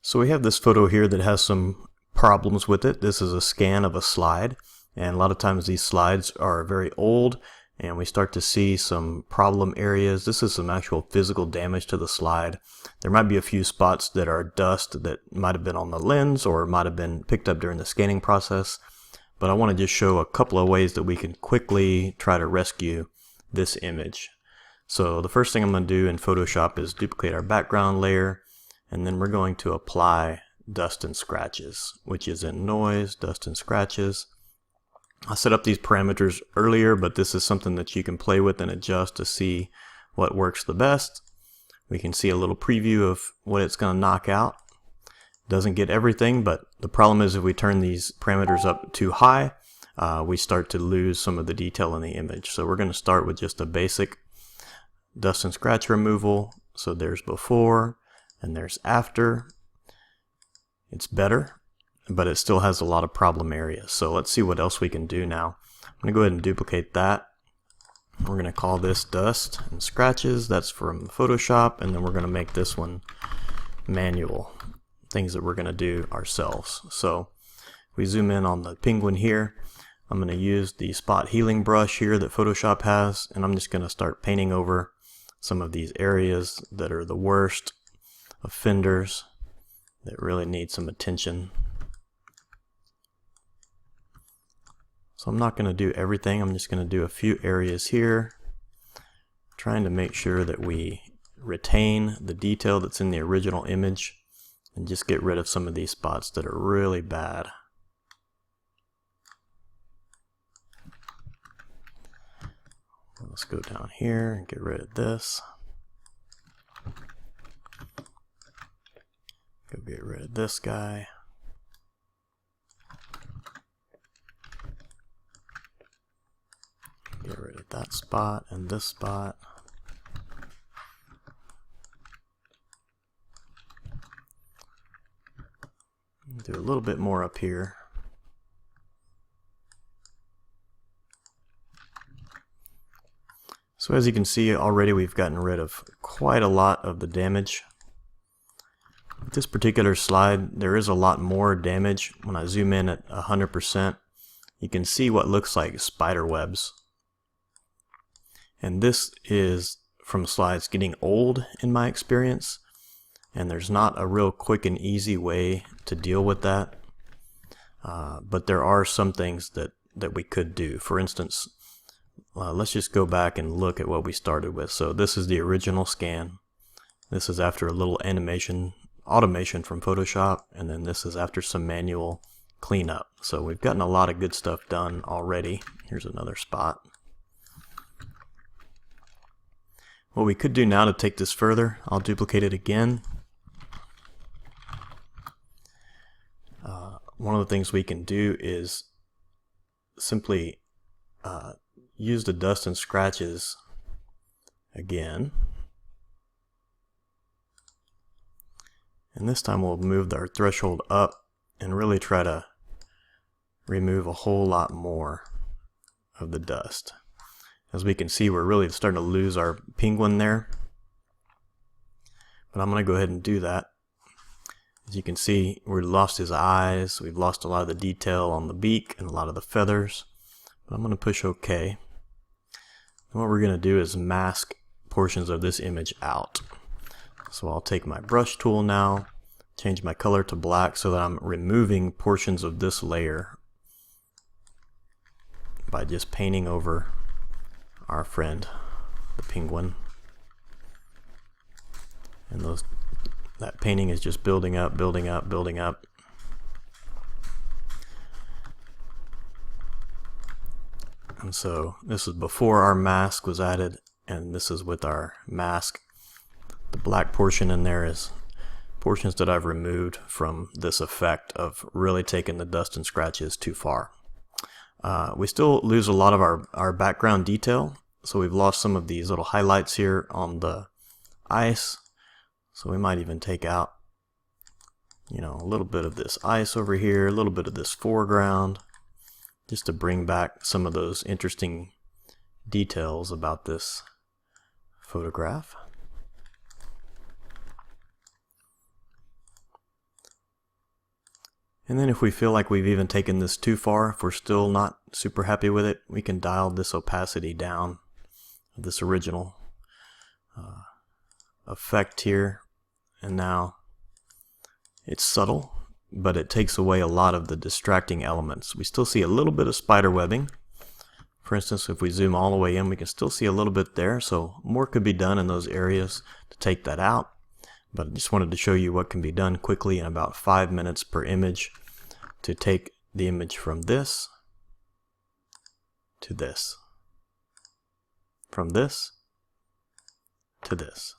So we have this photo here that has some problems with it. This is a scan of a slide, and a lot of times these slides are very old and we start to see some problem areas. This is some actual physical damage to the slide. There might be a few spots that are dust that might have been on the lens or might have been picked up during the scanning process, but I want to just show a couple of ways that we can quickly try to rescue this image. So the first thing I'm going to do in Photoshop is duplicate our background layer, and then we're going to apply dust and scratches, which is in noise, dust and scratches. I set up these parameters earlier, but this is something that you can play with and adjust to see what works the best. We can see a little preview of what it's going to knock out. Doesn't get everything, but the problem is if we turn these parameters up too high, we start to lose some of the detail in the image. So we're going to start with just a basic dust and scratch removal. So there's before and there's after. It's better, but it still has a lot of problem areas. So let's see what else we can do now. I'm going to go ahead and duplicate that. We're going to call this dust and scratches. That's from Photoshop, and then we're going to make this one manual, things that we're going to do ourselves. So we zoom in on the penguin here. I'm going to use the spot healing brush here that Photoshop has, and I'm just going to start painting over some of these areas that are the worst offenders that really need some attention. So I'm not going to do everything, I'm just going to do a few areas here, trying to make sure that we retain the detail that's in the original image and just get rid of some of these spots that are really bad. Let's go down here and get rid of this. Go get rid of this guy. Get rid of that spot and this spot. Do a little bit more up here. So as you can see already, we've gotten rid of quite a lot of the damage. With this particular slide, there is a lot more damage. When I zoom in at 100%, you can see what looks like spider webs. And this is from slides getting old in my experience, and there's not a real quick and easy way to deal with that. But there are some things that we could do. For instance, let's just go back and look at what we started with. So this is the original scan. This is after a little automation from Photoshop, and then this is after some manual cleanup. So we've gotten a lot of good stuff done already. Here's another spot. What we could do now to take this further, I'll duplicate it again. One of the things we can do is simply use the dust and scratches again. And this time we'll move our threshold up and really try to remove a whole lot more of the dust. As we can see, we're really starting to lose our penguin there. But I'm going to go ahead and do that. As you can see, we lost his eyes, we've lost a lot of the detail on the beak and a lot of the feathers. But I'm going to push OK. And what we're going to do is mask portions of this image out. So I'll take my brush tool now, change my color to black so that I'm removing portions of this layer by just painting over our friend, the penguin. And that painting is just building up, building up, building up. And so this is before our mask was added, and this is with our mask. The black portion in there is portions that I've removed from this effect of really taking the dust and scratches too far. We still lose a lot of our background detail, so we've lost some of these little highlights here on the ice. So we might even take out, a little bit of this ice over here, a little bit of this foreground, just to bring back some of those interesting details about this photograph. And then if we feel like we've even taken this too far, if we're still not super happy with it, we can dial this opacity down, this original effect here. And now it's subtle, but it takes away a lot of the distracting elements. We still see a little bit of spider webbing. For instance, if we zoom all the way in, we can still see a little bit there, so more could be done in those areas to take that out. But I just wanted to show you what can be done quickly in about 5 minutes per image to take the image from this to this, from this to this.